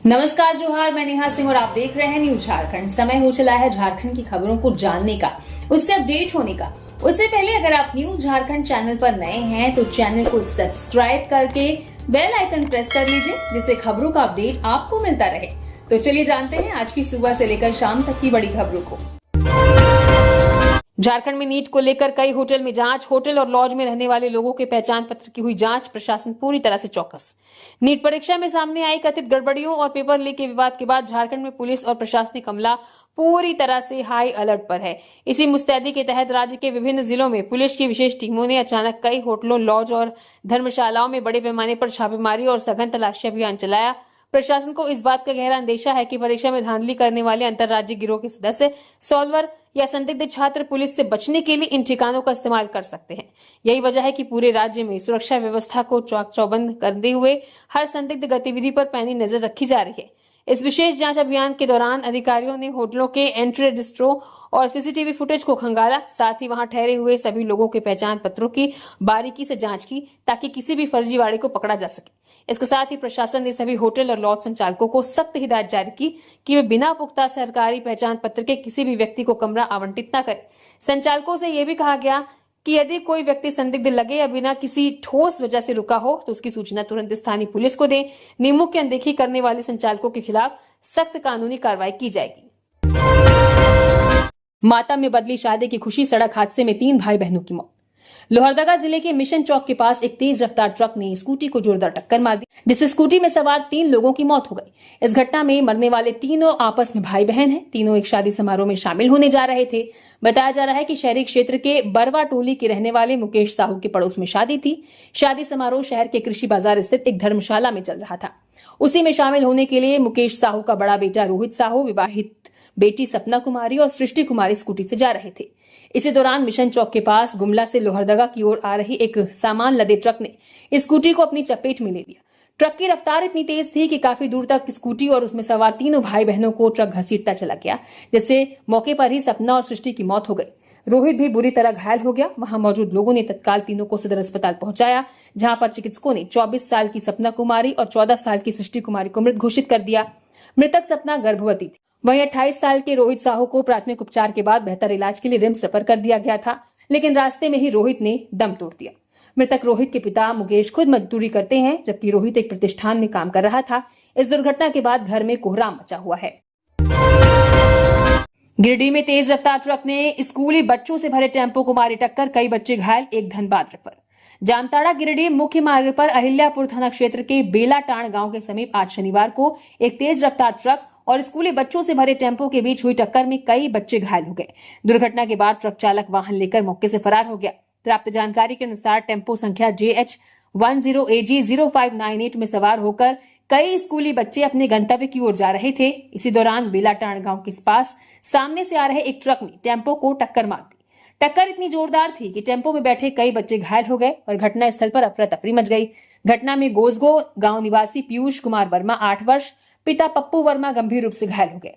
नमस्कार जोहार, मैं नेहा सिंह और आप देख रहे हैं न्यूज झारखंड। समय हो चला है झारखंड की खबरों को जानने का, उससे अपडेट होने का। उससे पहले अगर आप न्यूज झारखंड चैनल पर नए हैं तो चैनल को सब्सक्राइब करके बेल आइकन प्रेस कर लीजिए, जिससे खबरों का अपडेट आपको मिलता रहे। तो चलिए जानते हैं आज की सुबह से लेकर शाम तक की बड़ी खबरों को। झारखंड में नीट को लेकर कई होटल में जांच, होटल और लॉज में रहने वाले लोगों के पहचान पत्र की हुई जांच, प्रशासन पूरी तरह से चौकस। नीट परीक्षा में सामने आई कथित गड़बड़ियों और पेपर लीक के विवाद के बाद झारखंड में पुलिस और प्रशासनिक अमला पूरी तरह से हाई अलर्ट पर है। इसी मुस्तैदी के तहत राज्य के विभिन्न जिलों में पुलिस की विशेष टीमों ने अचानक कई होटलों, लॉज और धर्मशालाओं में बड़े पैमाने पर छापेमारी और सघन तलाशी अभियान चलाया। प्रशासन को इस बात का गहरा अंदेशा है कि परीक्षा में धांधली करने वाले अंतर्राज्यीय गिरोह के सदस्य, सॉल्वर या संदिग्ध छात्र पुलिस से बचने के लिए इन ठिकानों का इस्तेमाल कर सकते हैं। यही वजह है कि पूरे राज्य में सुरक्षा व्यवस्था को चाक चौबंद करते हुए हर संदिग्ध गतिविधि पर पैनी नजर रखी जा रही है। इस विशेष जांच अभियान के दौरान अधिकारियों ने होटलों के एंट्री रजिस्टरों और सीसीटीवी फुटेज को खंगाला, साथ ही वहां ठहरे हुए सभी लोगों के पहचान पत्रों की बारीकी से जांच की ताकि किसी भी फर्जीवाड़े को पकड़ा जा सके। इसके साथ ही प्रशासन ने सभी होटल और लॉज संचालकों को सख्त हिदायत जारी की कि वे बिना पुख्ता सरकारी पहचान पत्र के किसी भी व्यक्ति को कमरा आवंटित न करें। संचालकों से यह भी कहा गया कि यदि कोई व्यक्ति संदिग्ध लगे या बिना किसी ठोस वजह से रुका हो तो उसकी सूचना तुरंत स्थानीय पुलिस को दें। नियमों की अनदेखी करने वाले संचालकों के खिलाफ सख्त कानूनी कार्रवाई की जाएगी। माता में बदली शादी की खुशी, सड़क हादसे में 3 भाई बहनों की मौत। लोहरदगा जिले के मिशन चौक के पास एक तेज रफ्तार ट्रक ने स्कूटी को जोरदार टक्कर मार दी, जिससे स्कूटी में सवार 3 लोगों की मौत हो गई। इस घटना में मरने वाले तीनों आपस में भाई बहन हैं। तीनों एक शादी समारोह में शामिल होने जा रहे थे। बताया जा रहा है कि शहरी क्षेत्र के बरवा टोली के रहने वाले मुकेश साहू के पड़ोस में शादी थी। शादी समारोह शहर के कृषि बाजार स्थित एक धर्मशाला में चल रहा था। उसी में शामिल होने के लिए मुकेश साहू का बड़ा बेटा रोहित साहू, विवाहित बेटी सपना कुमारी और सृष्टि कुमारी स्कूटी से जा रहे थे। इसी दौरान मिशन चौक के पास गुमला से लोहरदगा की ओर आ रही एक सामान लदे ट्रक ने स्कूटी को अपनी चपेट में ले लिया। ट्रक की रफ्तार इतनी तेज थी कि काफी दूर तक स्कूटी और उसमें सवार तीनों भाई बहनों को ट्रक घसीटता चला गया, जिससे मौके पर ही सपना और सृष्टि की मौत हो गई। रोहित भी बुरी तरह घायल हो गया। वहां मौजूद लोगों ने तत्काल तीनों को सदर अस्पताल पहुंचाया, जहां पर चिकित्सकों ने 24 साल की सपना कुमारी और 14 साल की सृष्टि कुमारी को मृत घोषित कर दिया। मृतक सपना गर्भवती थी। वहीं 28 साल के रोहित साहू को प्राथमिक उपचार के बाद बेहतर इलाज के लिए रिम्स रेफर कर दिया गया था, लेकिन रास्ते में ही रोहित ने दम तोड़ दिया। मृतक रोहित के पिता मुकेश खुद मजदूरी करते हैं, जबकि रोहित एक प्रतिष्ठान में काम कर रहा था। इस दुर्घटना के बाद घर में कोहराम मचा हुआ है। गिरिडीह में तेज रफ्तार ट्रक ने स्कूली बच्चों से भरे टेम्पो को मारी टक्कर, कई बच्चे घायल, एक धनबाद रेफर। जामताड़ा गिरिडीह मुख्य मार्ग पर अहिल्यापुर थाना क्षेत्र के बेलाटाण गांव के समीप आज शनिवार को एक तेज रफ्तार ट्रक और स्कूली बच्चों से भरे टेम्पो के बीच हुई टक्कर में कई बच्चे घायल हो गए। दुर्घटना के बाद ट्रक चालक वाहन लेकर मौके से फरार हो गया। प्राप्त जानकारी के अनुसार टेम्पो संख्या JH10AG0598 में सवार होकर कई स्कूली बच्चे अपने गंतव्य की ओर जा रहे थे। इसी दौरान बेलाटाण गांव के पास सामने से आ रहे एक ट्रक ने टेम्पो को टक्कर मार दी। टक्कर इतनी जोरदार थी कि टेम्पो में बैठे कई बच्चे घायल हो गए और घटना स्थल पर अफरा तफरी मच गई। घटना में गोसगो गांव निवासी पीयूष कुमार वर्मा 8 वर्ष, पिता पप्पू वर्मा गंभीर रूप से घायल हो गए।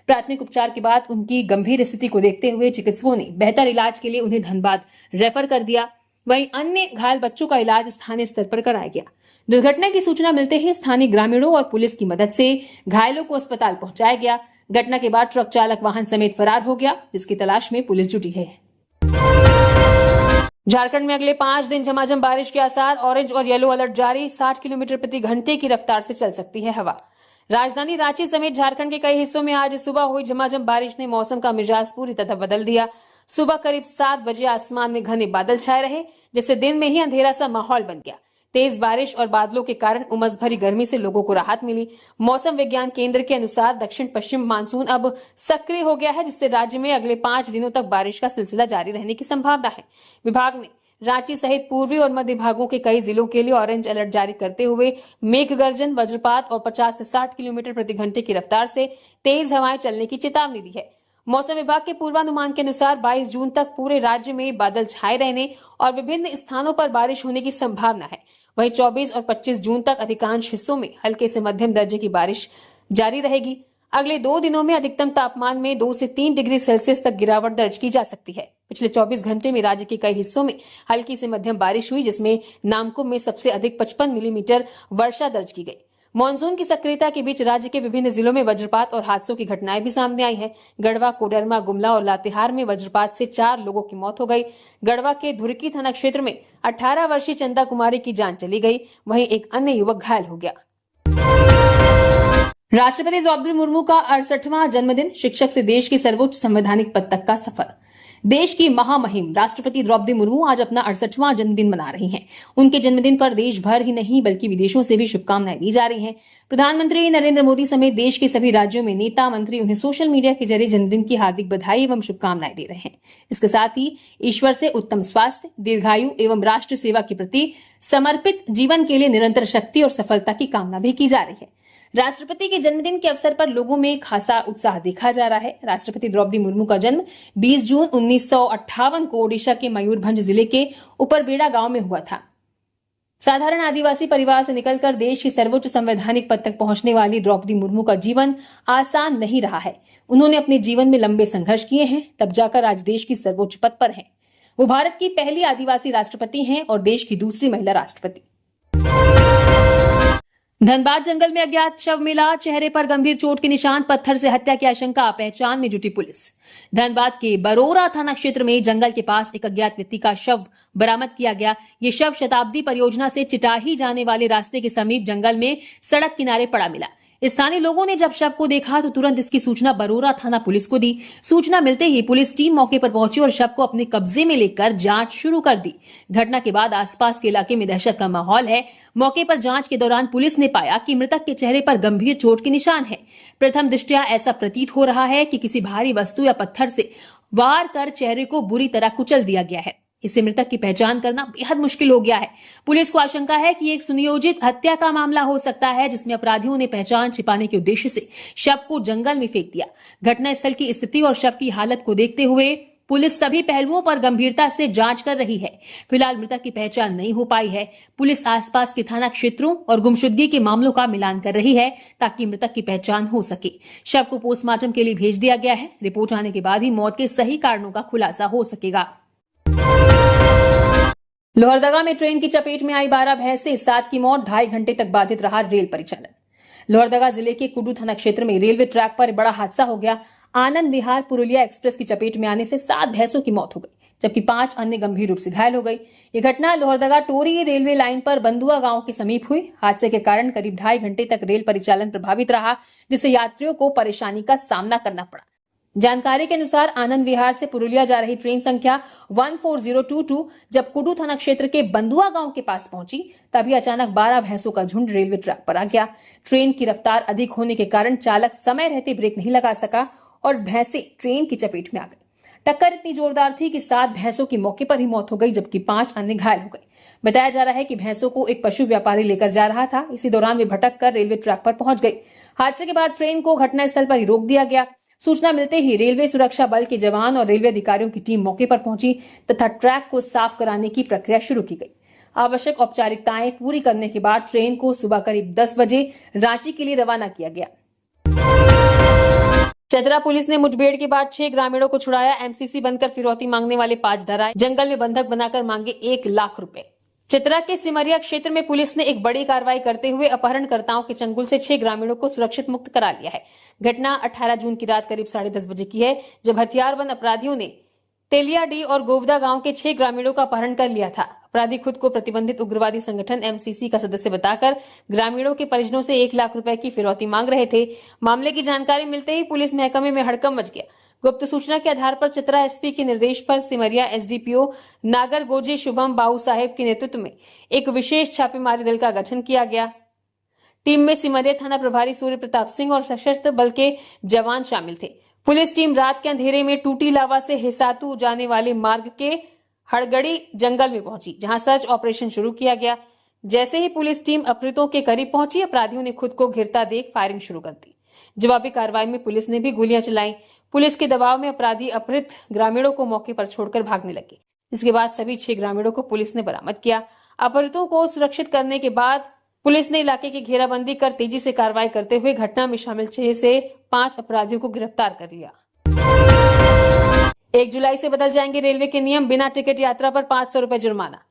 प्राथमिक उपचार के बाद उनकी गंभीर स्थिति को देखते हुए चिकित्सकों ने बेहतर इलाज के लिए उन्हें धनबाद रेफर कर दिया। वहीं अन्य घायल बच्चों का इलाज स्थानीय स्तर पर कराया गया। दुर्घटना की सूचना मिलते ही स्थानीय ग्रामीणों और पुलिस की मदद से घायलों को अस्पताल पहुंचाया गया। घटना के बाद ट्रक चालक वाहन समेत फरार हो गया, जिसकी तलाश में पुलिस जुटी है। झारखंड में अगले 5 दिन झमाझम बारिश के आसार, ऑरेंज और येलो अलर्ट जारी। 60 किलोमीटर प्रति घंटे की रफ्तार से चल सकती है हवा। राजधानी रांची समेत झारखंड के कई हिस्सों में आज सुबह हुई झमाझम बारिश ने मौसम का मिजाज पूरी तरह बदल दिया। सुबह करीब 7 बजे आसमान में घने बादल छाए रहे, जिससे दिन में ही अंधेरा सा माहौल बन गया। तेज बारिश और बादलों के कारण उमस भरी गर्मी से लोगों को राहत मिली। मौसम विज्ञान केंद्र के अनुसार दक्षिण पश्चिम मानसून अब सक्रिय हो गया है, जिससे राज्य में अगले 5 दिनों तक बारिश का सिलसिला जारी रहने की संभावना है। विभाग ने रांची सहित पूर्वी और मध्य भागों के कई जिलों के लिए ऑरेंज अलर्ट जारी करते हुए मेघ गर्जन, वज्रपात और 50 से 60 किलोमीटर प्रति घंटे की रफ्तार से तेज हवाएं चलने की चेतावनी दी है। मौसम विभाग के पूर्वानुमान के अनुसार 22 जून तक पूरे राज्य में बादल छाए रहने और विभिन्न स्थानों पर बारिश होने की संभावना है। वहीं 24 और 25 जून तक अधिकांश हिस्सों में हल्के से मध्यम दर्जे की बारिश जारी रहेगी। अगले 2 दिनों में अधिकतम तापमान में 2 से 3 डिग्री सेल्सियस तक गिरावट दर्ज की जा सकती है। पिछले 24 घंटे में राज्य के कई हिस्सों में हल्की से मध्यम बारिश हुई, जिसमें नामकुम में सबसे अधिक 55 मिलीमीटर वर्षा दर्ज की गई। मानसून की सक्रियता के बीच राज्य के विभिन्न जिलों में वज्रपात और हादसों की घटनाएं भी सामने आई हैं। गढ़वा, कोडरमा, गुमला और लातेहार में वज्रपात से 4 लोगों की मौत हो गई। गढ़वा के धुरकी थाना क्षेत्र में 18 वर्षीय चंदा कुमारी की जान चली गई, वहीं एक अन्य युवक घायल हो गया। राष्ट्रपति द्रौपदी मुर्मू का 68वां जन्मदिन, शिक्षक से देश के सर्वोच्च संवैधानिक पद तक का सफर। देश की महामहिम राष्ट्रपति द्रौपदी मुर्मू आज अपना 68वां जन्मदिन मना रही हैं। उनके जन्मदिन पर देश भर ही नहीं बल्कि विदेशों से भी शुभकामनाएं दी जा रही हैं। प्रधानमंत्री नरेंद्र मोदी समेत देश के सभी राज्यों में नेता, मंत्री उन्हें सोशल मीडिया के जरिए जन्मदिन की हार्दिक बधाई एवं शुभकामनाएं दे रहे हैं। इसके साथ ही ईश्वर से उत्तम स्वास्थ्य, दीर्घायु एवं राष्ट्र सेवा के प्रति समर्पित जीवन के लिए निरंतर शक्ति और सफलता की कामना भी की जा रही है। राष्ट्रपति के जन्मदिन के अवसर पर लोगों में खासा उत्साह देखा जा रहा है। राष्ट्रपति द्रौपदी मुर्मू का जन्म 20 जून 1958 को ओडिशा के मयूरभंज जिले के उपरबेड़ा गांव में हुआ था। साधारण आदिवासी परिवार से निकलकर देश की सर्वोच्च संवैधानिक पद तक पहुंचने वाली द्रौपदी मुर्मू का जीवन आसान नहीं रहा है। उन्होंने अपने जीवन में लंबे संघर्ष किए हैं, तब जाकर आज देश की सर्वोच्च पद पर हैं। वो भारत की पहली आदिवासी राष्ट्रपति हैं और देश की दूसरी महिला राष्ट्रपति। धनबाद जंगल में अज्ञात शव मिला, चेहरे पर गंभीर चोट के निशान, पत्थर से हत्या की आशंका, पहचान में जुटी पुलिस। धनबाद के बरोरा थाना क्षेत्र में जंगल के पास एक अज्ञात व्यक्ति का शव बरामद किया गया। ये शव शताब्दी परियोजना से चिटाही जाने वाले रास्ते के समीप जंगल में सड़क किनारे पड़ा मिला। स्थानीय लोगों ने जब शव को देखा तो तुरंत इसकी सूचना बरोरा थाना पुलिस को दी। सूचना मिलते ही पुलिस टीम मौके पर पहुंची और शव को अपने कब्जे में लेकर जांच शुरू कर दी। घटना के बाद आसपास के इलाके में दहशत का माहौल है। मौके पर जांच के दौरान पुलिस ने पाया कि मृतक के चेहरे पर गंभीर चोट के निशान है। प्रथम दृष्टया ऐसा प्रतीत हो रहा है कि किसी भारी वस्तु या पत्थर से वार कर चेहरे को बुरी तरह कुचल दिया गया है। इससे मृतक की पहचान करना बेहद मुश्किल हो गया है। पुलिस को आशंका है कि एक सुनियोजित हत्या का मामला हो सकता है, जिसमें अपराधियों ने पहचान छिपाने के उद्देश्य से शव को जंगल में फेंक दिया। घटनास्थल की स्थिति और शव की हालत को देखते हुए पुलिस सभी पहलुओं पर गंभीरता से जांच कर रही है। फिलहाल मृतक की पहचान नहीं हो पाई है। पुलिस आसपास के थाना क्षेत्रों और गुमशुदगी के मामलों का मिलान कर रही है ताकि मृतक की पहचान हो सके। शव को पोस्टमार्टम के लिए भेज दिया गया है। रिपोर्ट आने के बाद ही मौत के सही कारणों का खुलासा हो सकेगा। लोहरदगा में ट्रेन की चपेट में आई 12 भैंसें, 7 की मौत, 2.5 घंटे तक बाधित रहा रेल परिचालन। लोहरदगा जिले के कुडू थाना क्षेत्र में रेलवे ट्रैक पर बड़ा हादसा हो गया। आनंद विहार पुरुलिया एक्सप्रेस की चपेट में आने से 7 भैंसों की मौत हो गई, जबकि 5 अन्य गंभीर रूप से घायल हो गई। ये घटना लोहरदगा टोरी रेलवे लाइन पर बंदुआ गांव के समीप हुई। हादसे के कारण करीब 2.5 घंटे तक रेल परिचालन प्रभावित रहा, जिससे यात्रियों को परेशानी का सामना करना पड़ा। जानकारी के अनुसार आनंद विहार से पुरुलिया जा रही ट्रेन संख्या 14022 जब कुडू थाना क्षेत्र के बंदुआ गांव के पास पहुंची, तभी अचानक 12 भैंसों का झुंड रेलवे ट्रैक पर आ गया। ट्रेन की रफ्तार अधिक होने के कारण चालक समय रहते ब्रेक नहीं लगा सका और भैंसें ट्रेन की चपेट में आ गई। टक्कर इतनी जोरदार थी कि 7 भैंसों की मौके पर ही मौत हो गई, जबकि 5 अन्य घायल हो गए। बताया जा रहा है कि भैंसों को एक पशु व्यापारी लेकर जा रहा था। इसी दौरान वे भटक कर रेलवे ट्रैक पर पहुंच गई। हादसे के बाद ट्रेन को घटनास्थल पर ही रोक दिया गया। सूचना मिलते ही रेलवे सुरक्षा बल के जवान और रेलवे अधिकारियों की टीम मौके पर पहुंची तथा ट्रैक को साफ कराने की प्रक्रिया शुरू की गई। आवश्यक औपचारिकताएं पूरी करने के बाद ट्रेन को सुबह करीब 10 बजे रांची के लिए रवाना किया गया। चतरा पुलिस ने मुठभेड़ के बाद 6 ग्रामीणों को छुड़ाया। एमसीसी बनकर फिरौती मांगने वाले 5 धराए। जंगल में बंधक बनाकर मांगे 1 लाख रुपए। चतरा के सिमरिया क्षेत्र में पुलिस ने एक बड़ी कार्रवाई करते हुए अपहरणकर्ताओं के चंगुल से 6 ग्रामीणों को सुरक्षित मुक्त करा लिया है। घटना 18 जून की रात करीब 10:30 बजे की है, जब हथियारबंद अपराधियों ने तेलियाडी और गोवदा गांव के 6 ग्रामीणों का अपहरण कर लिया था। अपराधी खुद को प्रतिबंधित उग्रवादी संगठन एमसीसी का सदस्य बताकर ग्रामीणों के परिजनों से 1 लाख रुपए की फिरौती मांग रहे थे। मामले की जानकारी मिलते ही पुलिस महकमे में हड़कंप मच गया। गुप्त सूचना के आधार पर चतरा एसपी के निर्देश पर सिमरिया एसडीपीओ नागर गोजे शुभम बाबू साहेब के नेतृत्व में एक विशेष छापेमारी दल का गठन किया गया। टीम में सिमरिया थाना प्रभारी सूर्य प्रताप सिंह और सशस्त्र बल के जवान शामिल थे। पुलिस टीम रात के अंधेरे में टूटी लावा से हिसातू जाने वाले मार्ग के हड़गड़ी जंगल में पहुंची, जहां सर्च ऑपरेशन शुरू किया गया। जैसे ही पुलिस टीम अपहृतों के करीब पहुंची, अपराधियों ने खुद को घिरता देख फायरिंग शुरू कर दी। जवाबी कार्रवाई में पुलिस ने भी गोलियां चलाई। पुलिस के दबाव में अपराधी अपहृत ग्रामीणों को मौके पर छोड़कर भागने लगे। इसके बाद सभी 6 ग्रामीणों को पुलिस ने बरामद किया। अपहृतों को सुरक्षित करने के बाद पुलिस ने इलाके की घेराबंदी कर तेजी से कार्रवाई करते हुए घटना में शामिल 6 से 5 अपराधियों को गिरफ्तार कर लिया। 1 जुलाई से बदल जाएंगे रेलवे के नियम, बिना टिकट यात्रा पर 500 रुपए जुर्माना।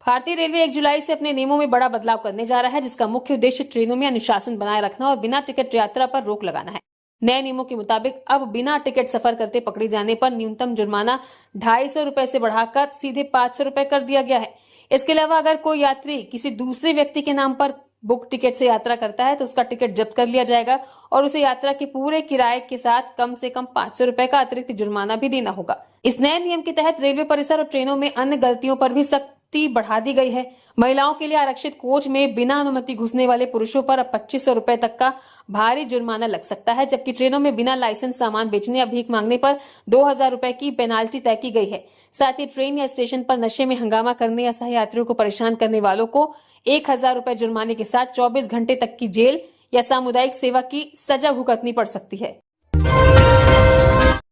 भारतीय रेलवे 1 जुलाई से अपने नियमों में बड़ा बदलाव करने जा रहा है, जिसका मुख्य उद्देश्य ट्रेनों में अनुशासन बनाए रखना और बिना टिकट यात्रा पर रोक लगाना है। नए नियमों के मुताबिक अब बिना टिकट सफर करते पकड़े जाने पर न्यूनतम जुर्माना 250 रुपए से बढ़ाकर सीधे 500 रुपए कर दिया गया है। इसके अलावा अगर कोई यात्री किसी दूसरे व्यक्ति के नाम पर बुक टिकट से यात्रा करता है तो उसका टिकट जब्त कर लिया जाएगा और उसे यात्रा के पूरे किराए के साथ कम से कम 500 रुपए का अतिरिक्त जुर्माना भी देना होगा। इस नए नियम के तहत रेलवे परिसर और ट्रेनों में अन्य गलतियों पर भी सख्ती बढ़ा दी गई है। महिलाओं के लिए आरक्षित कोच में बिना अनुमति घुसने वाले पुरुषों पर अब 2500 रुपए तक का भारी जुर्माना लग सकता है, जबकि ट्रेनों में बिना लाइसेंस सामान बेचने या भीख मांगने पर 2000 रुपए की पेनाल्टी तय की गई है। साथ ही ट्रेन या स्टेशन पर नशे में हंगामा करने या सहयात्रियों को परेशान करने वालों को 1000 रुपए जुर्माने के साथ 24 घंटे तक की जेल या सामुदायिक सेवा की सजा भुगतनी पड़ सकती है।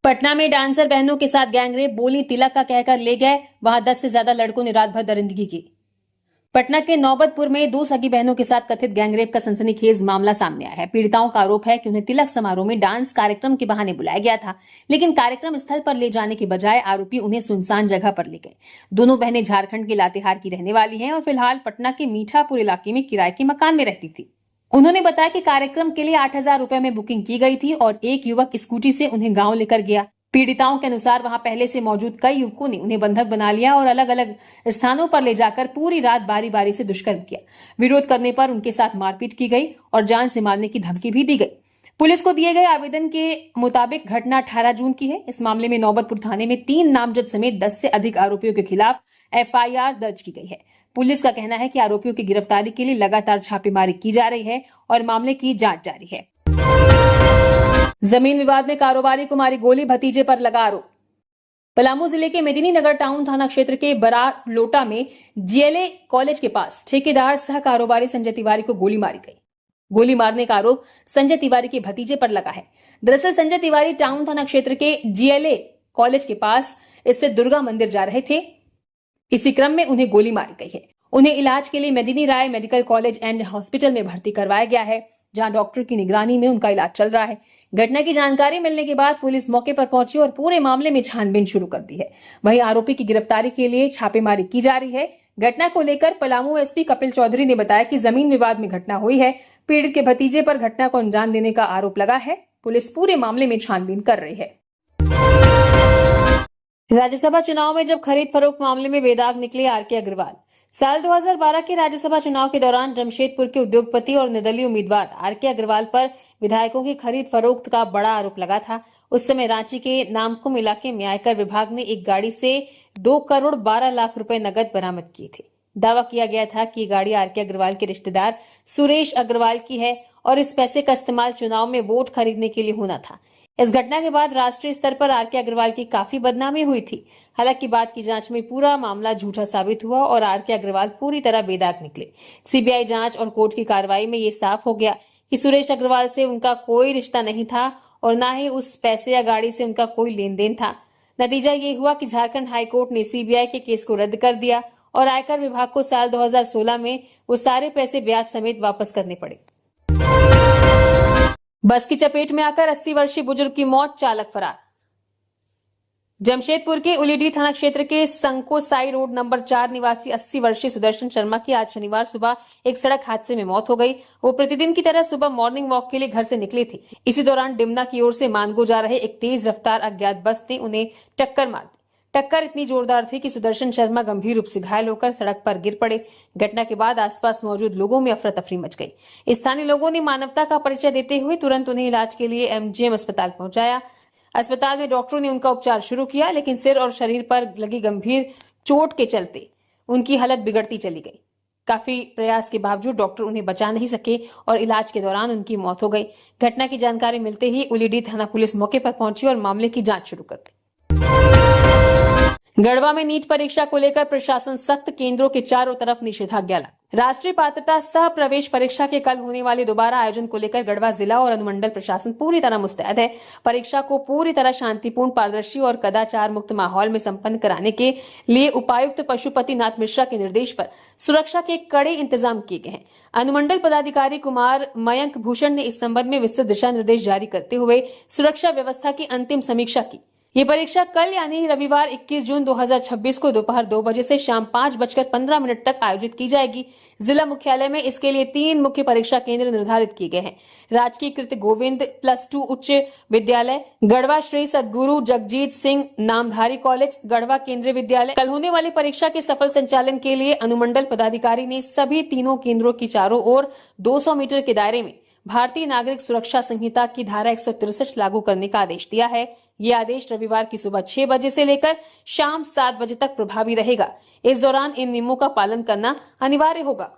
पटना में डांसर बहनों के साथ गैंगरेप, बोली तिलक का कहकर ले गए, वहां 10 से ज्यादा लड़कों ने रात भर दरिंदगी की। पटना के नौबतपुर में 2 सगी बहनों के साथ कथित गैंगरेप का सनसनीखेज मामला सामने आया है। पीड़िताओं का आरोप है कि उन्हें तिलक समारोह में डांस कार्यक्रम के बहाने बुलाया गया था, लेकिन कार्यक्रम स्थल पर ले जाने के बजाय आरोपी उन्हें सुनसान जगह पर ले गए। दोनों बहनें झारखंड के लातेहार की रहने वाली हैं और फिलहाल पटना के मीठापुर इलाके में किराए के मकान में रहती थी। उन्होंने बताया कि कार्यक्रम के लिए 8000 रुपए में बुकिंग की गई थी और एक युवक स्कूटी से उन्हें गाँव लेकर गया। पीड़िताओं के अनुसार वहां पहले से मौजूद कई युवकों ने उन्हें बंधक बना लिया और अलग अलग स्थानों पर ले जाकर पूरी रात बारी बारी से दुष्कर्म किया। विरोध करने पर उनके साथ मारपीट की गई और जान से मारने की धमकी भी दी गई। पुलिस को दिए गए आवेदन के मुताबिक घटना 18 जून की है। इस मामले में नौबतपुर थाने में 3 नामजद समेत 10 से अधिक आरोपियों के खिलाफ FIR दर्ज की गई है। पुलिस का कहना है कि आरोपियों की गिरफ्तारी के लिए लगातार छापेमारी की जा रही है और मामले की जांच जारी है। जमीन विवाद में कारोबारी को मारी गोली, भतीजे पर लगा आरोप। पलामू जिले के मेदिनीनगर टाउन थाना क्षेत्र के बरार लोटा में GLA कॉलेज के पास ठेकेदार सह कारोबारी संजय तिवारी को गोली मारी गई। गोली मारने का आरोप संजय तिवारी के भतीजे पर लगा है। दरअसल संजय तिवारी टाउन थाना क्षेत्र के GLA कॉलेज के पास स्थित दुर्गा मंदिर जा रहे थे। इसी क्रम में उन्हें गोली मारी गई है। उन्हें इलाज के लिए मेदिनी राय मेडिकल कॉलेज एंड हॉस्पिटल में भर्ती करवाया गया है, जहां डॉक्टर की निगरानी में उनका इलाज चल रहा है। घटना की जानकारी मिलने के बाद पुलिस मौके पर पहुंची और पूरे मामले में छानबीन शुरू कर दी है। वहीं आरोपी की गिरफ्तारी के लिए छापेमारी की जा रही है। घटना को लेकर पलामू SP कपिल चौधरी ने बताया कि जमीन विवाद में घटना हुई है। पीड़ित के भतीजे पर घटना को अंजाम देने का आरोप लगा है। पुलिस पूरे मामले में छानबीन कर रही है। राज्यसभा चुनाव में जब खरीद फरोख्त मामले में बेदाग निकले RK अग्रवाल। साल 2012 के राज्यसभा चुनाव के दौरान जमशेदपुर के उद्योगपति और निर्दलीय उम्मीदवार RK अग्रवाल पर विधायकों की खरीद फरोख्त का बड़ा आरोप लगा था। उस समय रांची के नामकुम इलाके में आयकर विभाग ने एक गाड़ी से 2 करोड़ 12 लाख रुपए नकद बरामद किए थे। दावा किया गया था कि गाड़ी RK अग्रवाल के रिश्तेदार सुरेश अग्रवाल की है और इस पैसे का इस्तेमाल चुनाव में वोट खरीदने के लिए होना था। इस घटना के बाद राष्ट्रीय स्तर पर RK अग्रवाल की काफी बदनामी हुई थी। हालांकि बाद की जांच में पूरा मामला झूठा साबित हुआ और RK अग्रवाल पूरी तरह बेदाग निकले। CBI जांच और कोर्ट की कार्रवाई में ये साफ हो गया कि सुरेश अग्रवाल से उनका कोई रिश्ता नहीं था और न ही उस पैसे या गाड़ी से उनका कोई लेन देन था। नतीजा ये हुआ कि झारखंड हाईकोर्ट ने CBI के केस को रद्द कर दिया और आयकर विभाग को साल 2016 में वो सारे पैसे ब्याज समेत वापस करने पड़े। बस की चपेट में आकर 80 वर्षीय बुजुर्ग की मौत, चालक फरार। जमशेदपुर के उलीडीह थाना क्षेत्र के संकोसाई रोड नंबर 4 निवासी 80 वर्षीय सुदर्शन शर्मा की आज शनिवार सुबह एक सड़क हादसे में मौत हो गई। वो प्रतिदिन की तरह सुबह मॉर्निंग वॉक के लिए घर से निकले थे। इसी दौरान डिमना की ओर से मानगो जा रहे एक तेज रफ्तार अज्ञात बस ने उन्हें टक्कर मार दी। टक्कर इतनी जोरदार थी कि सुदर्शन शर्मा गंभीर रूप से घायल होकर सड़क पर गिर पड़े। घटना के बाद आसपास मौजूद लोगों में अफरा तफरी मच गई। स्थानीय लोगों ने मानवता का परिचय देते हुए तुरंत उन्हें इलाज के लिए MGM अस्पताल पहुंचाया। अस्पताल में डॉक्टरों ने उनका उपचार शुरू किया, लेकिन सिर और शरीर पर लगी गंभीर चोट के चलते उनकी हालत बिगड़ती चली गई। काफी प्रयास के बावजूद डॉक्टर उन्हें बचा नहीं सके और इलाज के दौरान उनकी मौत हो गई। घटना की जानकारी मिलते ही उलीडीह थाना पुलिस मौके पर पहुंची और मामले की जांच शुरू कर दी। गढ़वा में नीट परीक्षा को लेकर प्रशासन सख्त, केंद्रों के चारों तरफ निषेधाज्ञा लागू। राष्ट्रीय पात्रता सह प्रवेश परीक्षा के कल होने वाले दोबारा आयोजन को लेकर गढ़वा जिला और अनुमंडल प्रशासन पूरी तरह मुस्तैद है। परीक्षा को पूरी तरह शांतिपूर्ण, पारदर्शी और कदाचार मुक्त माहौल में संपन्न कराने के लिए उपायुक्त पशुपति नाथ मिश्रा के निर्देश पर सुरक्षा के कड़े इंतजाम किए गए हैं। अनुमंडल पदाधिकारी कुमार मयंक भूषण ने इस संबंध में विस्तृत दिशा निर्देश जारी करते हुए सुरक्षा व्यवस्था की अंतिम समीक्षा की। ये परीक्षा कल यानी रविवार 21 जून 2026 को दोपहर 2 बजे से शाम 5:15 तक आयोजित की जाएगी। जिला मुख्यालय में इसके लिए 3 मुख्य परीक्षा केंद्र निर्धारित किए गए हैं। राजकीय कृत गोविंद +2 उच्च विद्यालय, गढ़वा श्री सदगुरु जगजीत सिंह नामधारी कॉलेज, गढ़वा केंद्रीय विद्यालय। कल होने वाली परीक्षा के सफल संचालन के लिए अनुमंडल पदाधिकारी ने सभी तीनों केंद्रों की चारों ओर 200 मीटर के दायरे में भारतीय नागरिक सुरक्षा संहिता की धारा 163 लागू करने का आदेश दिया है। ये आदेश रविवार की सुबह 6 बजे से लेकर शाम 7 बजे तक प्रभावी रहेगा। इस दौरान इन नियमों का पालन करना अनिवार्य होगा।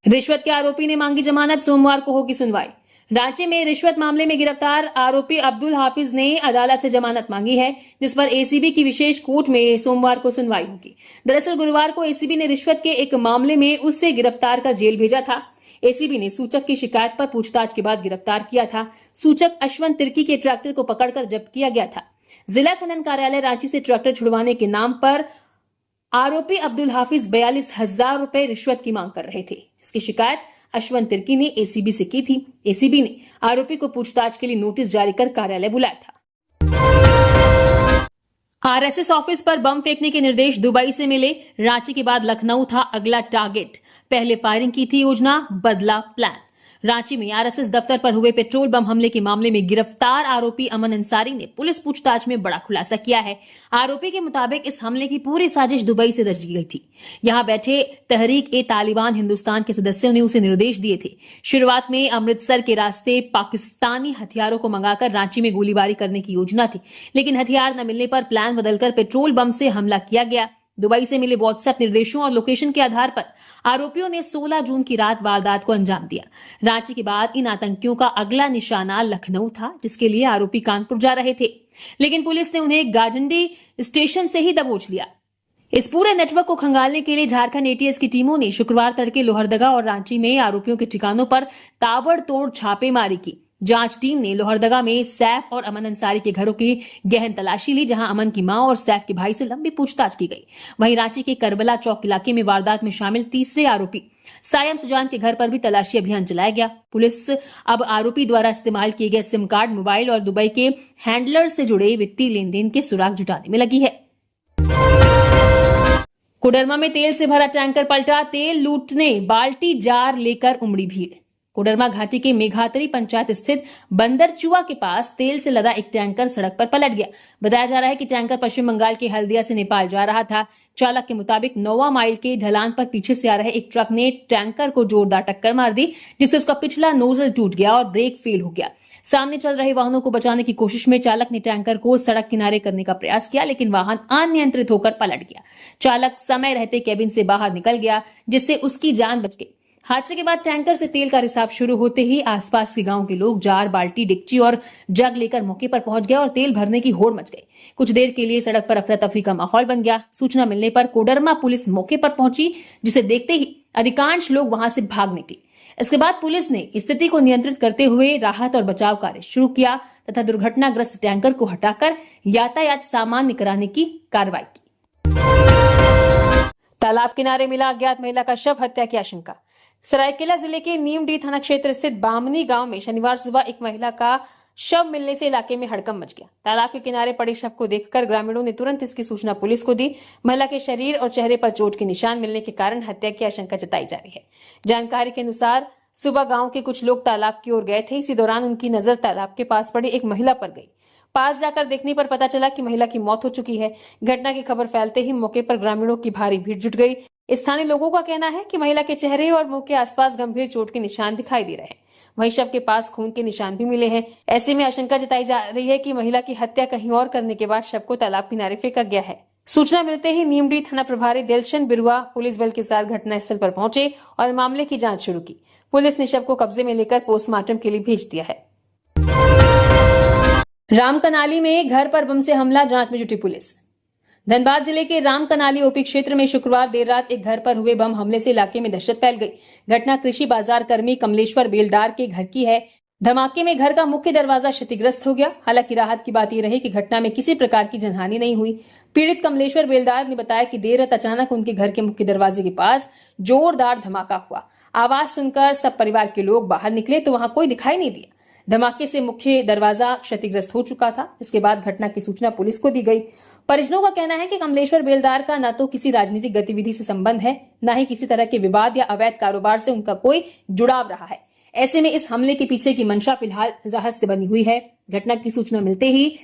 रिश्वत के आरोपी ने मांगी जमानत, सोमवार को होगी सुनवाई। रांची में रिश्वत मामले में गिरफ्तार आरोपी अब्दुल हाफिज ने अदालत से जमानत मांगी है, जिस पर एसीबी की विशेष कोर्ट में सोमवार को सुनवाई होगी। दरअसल गुरुवार को एसीबी ने रिश्वत के एक मामले में उससे गिरफ्तार कर जेल भेजा था। एसीबी ने सूचक की शिकायत पर पूछताछ के बाद गिरफ्तार किया था। सूचक अश्वंत तिर्की के ट्रैक्टर को पकड़कर जब्त किया गया था। जिला खनन कार्यालय रांची से ट्रैक्टर छुड़वाने के नाम पर आरोपी अब्दुल हाफिज 42,000 रुपए रिश्वत की मांग कर रहे थे, जिसकी शिकायत अश्वंत तिर्की ने एसीबी से की थी। एसीबी ने आरोपी को पूछताछ के लिए नोटिस जारी कर कार्यालय बुलाया था। आरएसएस ऑफिस पर बम फेंकने के निर्देश दुबई से मिले। रांची के बाद लखनऊ था अगला टारगेट। पहले फायरिंग की थी योजना, बदला प्लान। रांची में आरएसएस दफ्तर पर हुए पेट्रोल बम हमले के मामले में गिरफ्तार आरोपी अमन अंसारी ने पुलिस पूछताछ में बड़ा खुलासा किया है। आरोपी के मुताबिक इस हमले की पूरी साजिश दुबई से रची गई थी। यहां बैठे तहरीक-ए-तालिबान हिंदुस्तान के सदस्यों ने उसे निर्देश दिए थे। शुरुआत में अमृतसर के रास्ते पाकिस्तानी हथियारों को मंगाकर रांची में गोलीबारी करने की योजना थी, लेकिन हथियार न मिलने पर प्लान बदलकर पेट्रोल बम से हमला किया गया। दुबई से मिले व्हाट्सएप निर्देशों और लोकेशन के आधार पर आरोपियों ने 16 जून की रात वारदात को अंजाम दिया। रांची के बाद इन आतंकियों का अगला निशाना लखनऊ था, जिसके लिए आरोपी कानपुर जा रहे थे, लेकिन पुलिस ने उन्हें गाजंडी स्टेशन से ही दबोच लिया। इस पूरे नेटवर्क को खंगालने के लिए झारखंड एटीएस की टीमों ने शुक्रवार तड़के लोहरदगा और रांची में आरोपियों के ठिकानों पर ताबड़तोड़ छापेमारी की। जांच टीम ने लोहरदगा में सैफ और अमन अंसारी के घरों की गहन तलाशी ली, जहां अमन की मां और सैफ के भाई से लंबी पूछताछ की गई। वहीं रांची के करबला चौक इलाके में वारदात में शामिल तीसरे आरोपी सायम सुजान के घर पर भी तलाशी अभियान चलाया गया। पुलिस अब आरोपी द्वारा इस्तेमाल किए गए सिम कार्ड, मोबाइल और दुबई के हैंडलर से जुड़े वित्तीय लेन देन के सुराग जुटाने में लगी है। कोडरमा में तेल से भरा टैंकर पलटा, तेल लूटने बाल्टी जार लेकर उमड़ी भीड़। कोडरमा घाटी के मेघातरी पंचायत स्थित बंदरचुआ के पास तेल से लदा एक टैंकर सड़क पर पलट गया। बताया जा रहा है कि टैंकर पश्चिम बंगाल के हल्दिया से नेपाल जा रहा था। चालक के मुताबिक 9वां माइल के ढलान पर पीछे से आ रहे एक ट्रक ने टैंकर को जोरदार टक्कर मार दी, जिससे उसका पिछला नोजल टूट गया और ब्रेक फेल हो गया। सामने चल रहे वाहनों को बचाने की कोशिश में चालक ने टैंकर को सड़क किनारे करने का प्रयास किया, लेकिन वाहन अनियंत्रित होकर पलट गया। चालक समय रहते केबिन से बाहर निकल गया, जिससे उसकी जान बच गई। हादसे के बाद टैंकर से तेल का रिसाव शुरू होते ही आसपास के गांव के लोग जार, बाल्टी, डिक्ची और जग लेकर मौके पर पहुंच गए और तेल भरने की होड़ मच गई। कुछ देर के लिए सड़क पर अफरा तफरी का माहौल बन गया। सूचना मिलने पर कोडरमा पुलिस मौके पर पहुंची, जिसे देखते ही अधिकांश लोग वहां से भाग निकले। इसके बाद पुलिस ने स्थिति को नियंत्रित करते हुए राहत और बचाव कार्य शुरू किया तथा दुर्घटनाग्रस्त टैंकर को हटाकर यातायात सामान्य कराने की कार्रवाई की। तालाब किनारे मिला अज्ञात महिला का शव, हत्या की आशंका। सरायकेला जिले के नीमडी थाना क्षेत्र स्थित बामनी गांव में शनिवार सुबह एक महिला का शव मिलने से इलाके में हड़कंप मच गया। तालाब के किनारे पड़े शव को देखकर ग्रामीणों ने तुरंत इसकी सूचना पुलिस को दी। महिला के शरीर और चेहरे पर चोट के निशान मिलने के कारण हत्या की आशंका जताई जा रही है। जानकारी के अनुसार सुबह गांव के कुछ लोग तालाब की ओर गए थे। इसी दौरान उनकी नजर तालाब के पास पड़ी एक महिला पर गई। पास जाकर देखने पर पता चला कि महिला की मौत हो चुकी है। घटना की खबर फैलते ही मौके पर ग्रामीणों की भारी भीड़ जुट गई। स्थानीय लोगों का कहना है कि महिला के चेहरे और मुंह के आसपास गंभीर चोट के निशान दिखाई दे रहे हैं। वहीं शव के पास खून के निशान भी मिले हैं। ऐसे में आशंका जताई जा रही है कि महिला की हत्या कहीं और करने के बाद शव को तालाब किनारे फेंका गया है। सूचना मिलते ही नीमडी थाना प्रभारी दिलशन बिरुआ पुलिस बल के साथ घटनास्थल पर पहुंचे और मामले की जांच शुरू की। पुलिस ने शव को कब्जे में लेकर पोस्टमार्टम के लिए भेज दिया है। रामकनाली में घर पर बम से हमला, जांच में जुटी पुलिस। धनबाद जिले के रामकनाली ओपी क्षेत्र में शुक्रवार देर रात एक घर पर हुए बम हमले से इलाके में दहशत फैल गई। घटना कृषि बाजार कर्मी कमलेश्वर बेलदार के घर की है। धमाके में घर का मुख्य दरवाजा क्षतिग्रस्त हो गया। हालांकि राहत की बात यह रही कि घटना में किसी प्रकार की जनहानि नहीं हुई। पीड़ित कमलेश्वर बेलदार ने बताया कि देर रात अचानक उनके घर के मुख्य दरवाजे के पास जोरदार धमाका हुआ। आवाज सुनकर सब परिवार के लोग बाहर निकले तो वहां कोई दिखाई नहीं दिया। धमाके से मुख्य दरवाजा क्षतिग्रस्त हो चुका था। इसके बाद घटना की सूचना पुलिस को दी गई। परिजनों का कहना है कि कमलेश्वर बेलदार का न तो किसी राजनीतिक गतिविधि से संबंध है, न ही किसी तरह के विवाद या अवैध कारोबार से उनका कोई जुड़ाव रहा है। ऐसे में इस हमले के पीछे की मंशा फिलहाल रहस्य बनी हुई है। घटना की सूचना मिलते ही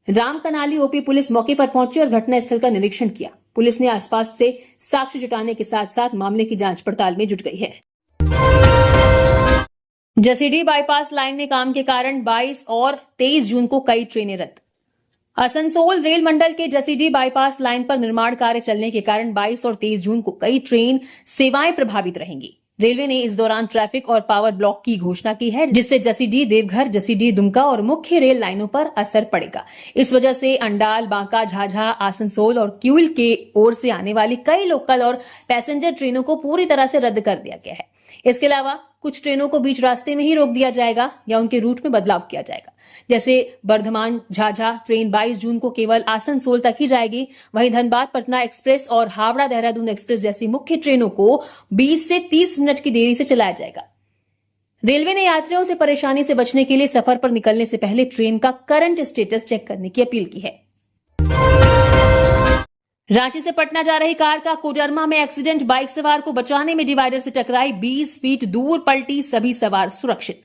राम कनाली ओपी पुलिस मौके पर पहुंची और घटनास्थल का निरीक्षण किया। पुलिस ने आसपास से साक्ष्य जुटाने के साथ साथ मामले की जांच पड़ताल में जुट गई है। जसीडीह बाईपास लाइन में काम के कारण 22 और 23 जून को कई ट्रेनें रद्द। आसनसोल रेल मंडल के जसीडीह बाईपास लाइन पर निर्माण कार्य चलने के कारण 22 और 23 जून को कई ट्रेन सेवाएं प्रभावित रहेंगी। रेलवे ने इस दौरान ट्रैफिक और पावर ब्लॉक की घोषणा की है, जिससे जसीडीह, देवघर, जसीडीह, दुमका और मुख्य रेल लाइनों पर असर पड़ेगा। इस वजह से अंडाल, बांका, झाझा, आसनसोल और क्यूल के ओर से आने वाली कई लोकल और पैसेंजर ट्रेनों को पूरी तरह से रद्द कर दिया गया है। इसके अलावा कुछ ट्रेनों को बीच रास्ते में ही रोक दिया जाएगा या उनके रूट में बदलाव किया जाएगा। जैसे बर्धमान झाझा ट्रेन 22 जून को केवल आसनसोल तक ही जाएगी। वहीं धनबाद पटना एक्सप्रेस और हावड़ा देहरादून एक्सप्रेस जैसी मुख्य ट्रेनों को 20 से 30 मिनट की देरी से चलाया जाएगा। रेलवे ने यात्रियों से परेशानी से बचने के लिए सफर पर निकलने से पहले ट्रेन का करंट स्टेटस चेक करने की अपील की है। रांची से पटना जा रही कार का कोडरमा में एक्सीडेंट। बाइक सवार को बचाने में डिवाइडर से टकराई, 20 फीट दूर पलटी, सभी सवार सुरक्षित।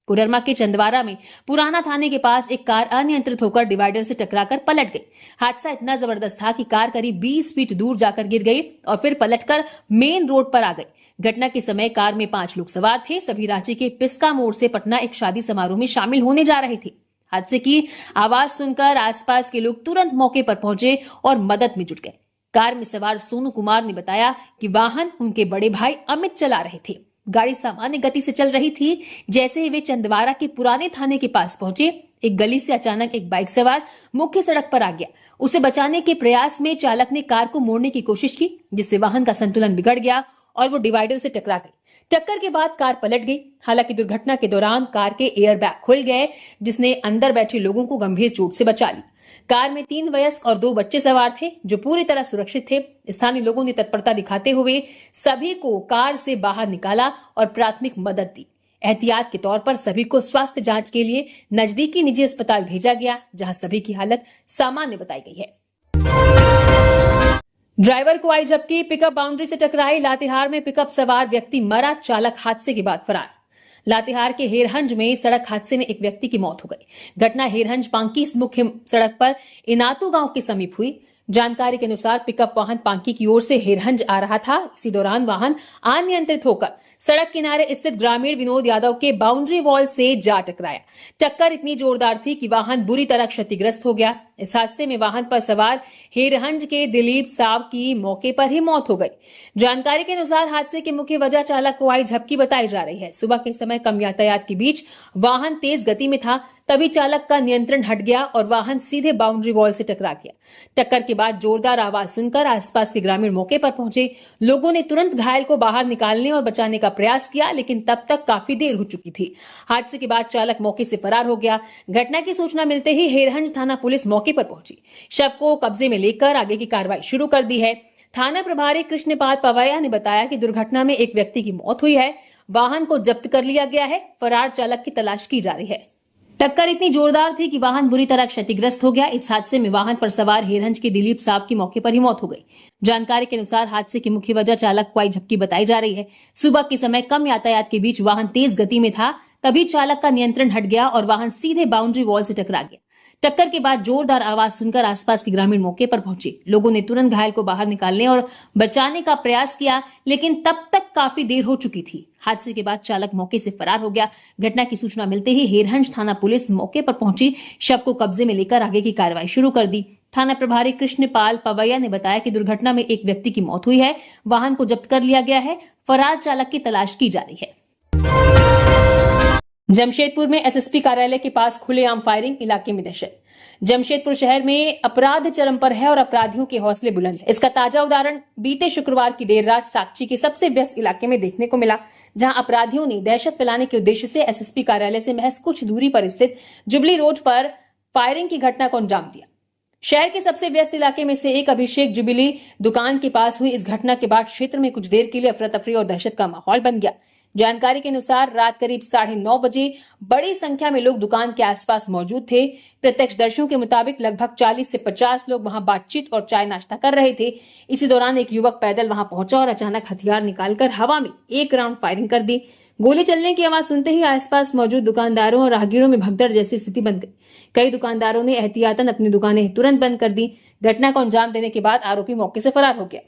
कोडरमा के चंदवारा में पुराना थाने के पास एक कार अनियंत्रित होकर डिवाइडर से टकराकर पलट गई। हादसा इतना जबरदस्त था कि कार करीब 20 फीट दूर जाकर गिर गई और फिर पलटकर मेन रोड पर आ गई। घटना के समय कार में 5 लोग सवार थे। सभी रांची के पिस्का मोड़ से पटना एक शादी समारोह में शामिल होने जा रहे थे। हादसे की आवाज सुनकर आसपास के लोग तुरंत मौके पर पहुंचे और मदद में जुट गए। कार में सवार सोनू कुमार ने बताया कि वाहन उनके बड़े भाई अमित चला रहे थे। गाड़ी सामान्य गति से चल रही थी। जैसे ही वे चंदवारा के पुराने थाने के पास पहुंचे, एक गली से अचानक एक बाइक सवार मुख्य सड़क पर आ गया। उसे बचाने के प्रयास में चालक ने कार को मोड़ने की कोशिश की, जिससे वाहन का संतुलन बिगड़ गया और वो डिवाइडर से टकरा गई। टक्कर के बाद कार पलट गई। हालांकि दुर्घटना के दौरान कार के एयर बैग खुल गए, जिसने अंदर बैठे लोगों को गंभीर चोट से बचा ली। कार में 3 वयस्क और 2 बच्चे सवार थे, जो पूरी तरह सुरक्षित थे। स्थानीय लोगों ने तत्परता दिखाते हुए सभी को कार से बाहर निकाला और प्राथमिक मदद दी। एहतियात के तौर पर सभी को स्वास्थ्य जांच के लिए नजदीकी निजी अस्पताल भेजा गया, जहां सभी की हालत सामान्य बताई गई है। ड्राइवर को आई झपकी, पिकअप बाउंड्री से टकराई। लातेहार में पिकअप सवार व्यक्ति मरा, चालक हादसे के बाद फरार। लातेहार के हेरहंज में सड़क हादसे में एक व्यक्ति की मौत हो गई। घटना हेरहंज पांकी मुख्य सड़क पर इनातू गांव के समीप हुई। जानकारी के अनुसार पिकअप वाहन पांकी की ओर से हेरहंज आ रहा था। इसी दौरान वाहन अनियंत्रित होकर सड़क किनारे स्थित ग्रामीण विनोद यादव के बाउंड्री वॉल से जा टकराया। टक्कर इतनी जोरदार थी कि वाहन बुरी तरह क्षतिग्रस्त हो गया। इस हादसे में वाहन पर सवार हेरहंज के दिलीप साहब की मौके पर ही मौत हो गई। जानकारी के अनुसार हादसे की मुख्य वजह चालक को आई झपकी बताई जा रही है। सुबह के समय कम यातायात के बीच वाहन तेज गति में था, तभी चालक का नियंत्रण हट गया और वाहन सीधे बाउंड्री वॉल से टकरा गया। टक्कर के बाद जोरदार आवाज सुनकर आसपास के ग्रामीण मौके पर पहुंचे। लोगों ने तुरंत घायल को बाहर निकालने और बचाने का प्रयास किया, लेकिन तब तक काफी देर हो चुकी थी। हादसे के बाद चालक मौके से फरार हो गया। घटना की सूचना मिलते ही हेरहंज थाना पुलिस मौके पर पहुंची। शव को कब्जे में लेकर आगे की कार्रवाई शुरू कर दी है। थाना प्रभारी कृष्णपाल पवैया ने बताया कि दुर्घटना में एक व्यक्ति की मौत हुई है। वाहन को जब्त कर लिया गया है। फरार चालक की तलाश की जा रही है। टक्कर इतनी जोरदार थी कि वाहन बुरी तरह क्षतिग्रस्त हो गया। इस हादसे में वाहन पर सवार हेरहंज के दिलीप साहब की मौके पर ही मौत हो गई। जानकारी के अनुसार हादसे की मुख्य वजह चालक को आई झपकी बताई जा रही है। सुबह के समय कम यातायात के बीच वाहन तेज गति में था, तभी चालक का नियंत्रण हट गया और वाहन सीधे बाउंड्री वॉल से टकरा गया। टक्कर के बाद जोरदार आवाज सुनकर आसपास के ग्रामीण मौके पर पहुंचे। लोगों ने तुरंत घायल को बाहर निकालने और बचाने का प्रयास किया, लेकिन तब तक काफी देर हो चुकी थी। हादसे के बाद चालक मौके से फरार हो गया। घटना की सूचना मिलते ही हेरहंज थाना पुलिस मौके पर पहुंची। शव को कब्जे में लेकर आगे की कार्रवाई शुरू कर दी। थाना प्रभारी कृष्णपाल पवैया ने बताया कि दुर्घटना में एक व्यक्ति की मौत हुई है। वाहन को जब्त कर लिया गया है। फरार चालक की तलाश की जा रही है। जमशेदपुर में एसएसपी कार्यालय के पास खुलेआम फायरिंग, इलाके में दहशत। जमशेदपुर शहर में अपराध चरम पर है और अपराधियों के हौसले बुलंद है। इसका ताजा उदाहरण बीते शुक्रवार की देर रात साकची के सबसे व्यस्त इलाके में देखने को मिला, जहां अपराधियों ने दहशत फैलाने के उद्देश्य से एसएसपी कार्यालय से महज कुछ दूरी पर स्थित जुबली रोड पर फायरिंग की घटना को अंजाम दिया। शहर के सबसे व्यस्त इलाके में से एक अभिषेक जुबिली दुकान के पास हुई इस घटना के बाद क्षेत्र में कुछ देर के लिए अफरा तफरी और दहशत का माहौल बन गया। जानकारी के अनुसार रात करीब 9:30 बजे बड़ी संख्या में लोग दुकान के आसपास मौजूद थे। प्रत्यक्षदर्शियों के मुताबिक लगभग 40 से 50 लोग वहां बातचीत और चाय नाश्ता कर रहे थे। इसी दौरान एक युवक पैदल वहां पहुंचा और अचानक हथियार निकालकर हवा में एक राउंड फायरिंग कर दी। गोली चलने की आवाज सुनते ही आसपास मौजूद दुकानदारों और राहगीरों में भगदड़ जैसी स्थिति बन गई। कई दुकानदारों ने एहतियातन अपनी दुकानें तुरंत बंद कर दी। घटना को अंजाम देने के बाद आरोपी मौके से फरार हो गया।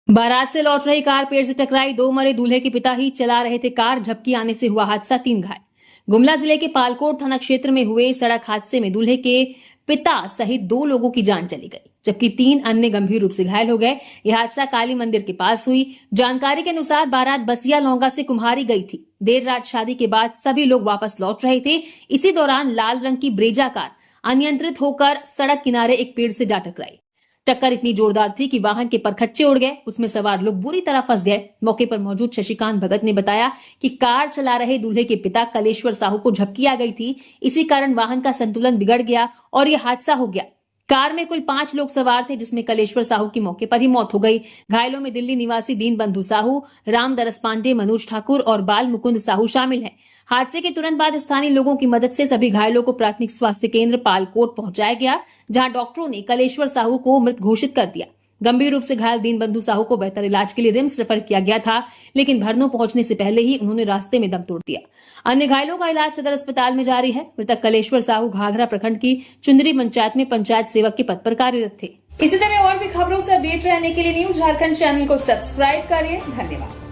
बारात से लौट रही कार पेड़ से टकराई, 2 मरे। दूल्हे के पिता ही चला रहे थे कार, झपकी आने से हुआ हादसा, 3 घायल। गुमला जिले के पालकोट थाना क्षेत्र में हुए सड़क हादसे में दूल्हे के पिता सहित 2 लोगों की जान चली गई, जबकि 3 अन्य गंभीर रूप से घायल हो गए। यह हादसा काली मंदिर के पास हुई। जानकारी के अनुसार बारात बसिया लौंगा से कुम्हारी गई थी। देर रात शादी के बाद सभी लोग वापस लौट रहे थे। इसी दौरान लाल रंग की ब्रेजा कार अनियंत्रित होकर सड़क किनारे एक पेड़ से जा टकराई। टक्कर इतनी जोरदार थी कि वाहन के परखच्चे उड़ गए। उसमें सवार लोग बुरी तरह फंस गए। मौके पर मौजूद शशिकांत भगत ने बताया कि कार चला रहे दूल्हे के पिता कलेश्वर साहू को झपकी आ गई थी। इसी कारण वाहन का संतुलन बिगड़ गया और यह हादसा हो गया। कार में कुल 5 लोग सवार थे, जिसमें कलेश्वर साहू की मौके पर ही मौत हो गई। घायलों में दिल्ली निवासी दीन बंधु साहू, रामदरस पांडे, मनोज ठाकुर और बाल मुकुंद साहू शामिल हैं। हादसे के तुरंत बाद स्थानीय लोगों की मदद से सभी घायलों को प्राथमिक स्वास्थ्य केंद्र पालकोट पहुंचाया गया, जहां डॉक्टरों ने कलेश्वर साहू को मृत घोषित कर दिया। गंभीर रूप से घायल दीन बंधु साहू को बेहतर इलाज के लिए रिम्स रेफर किया गया था, लेकिन भरनों पहुंचने से पहले ही उन्होंने रास्ते में दम तोड़ दिया। अन्य घायलों का इलाज सदर अस्पताल में जारी है। मृतक कलेश्वर साहू घाघरा प्रखंड की चुंदरी पंचायत में पंचायत सेवक के पद पर कार्यरत थे। इसी तरह और भी खबरों से अपडेट रहने के लिए न्यूज झारखंड चैनल को सब्सक्राइब करिए। धन्यवाद।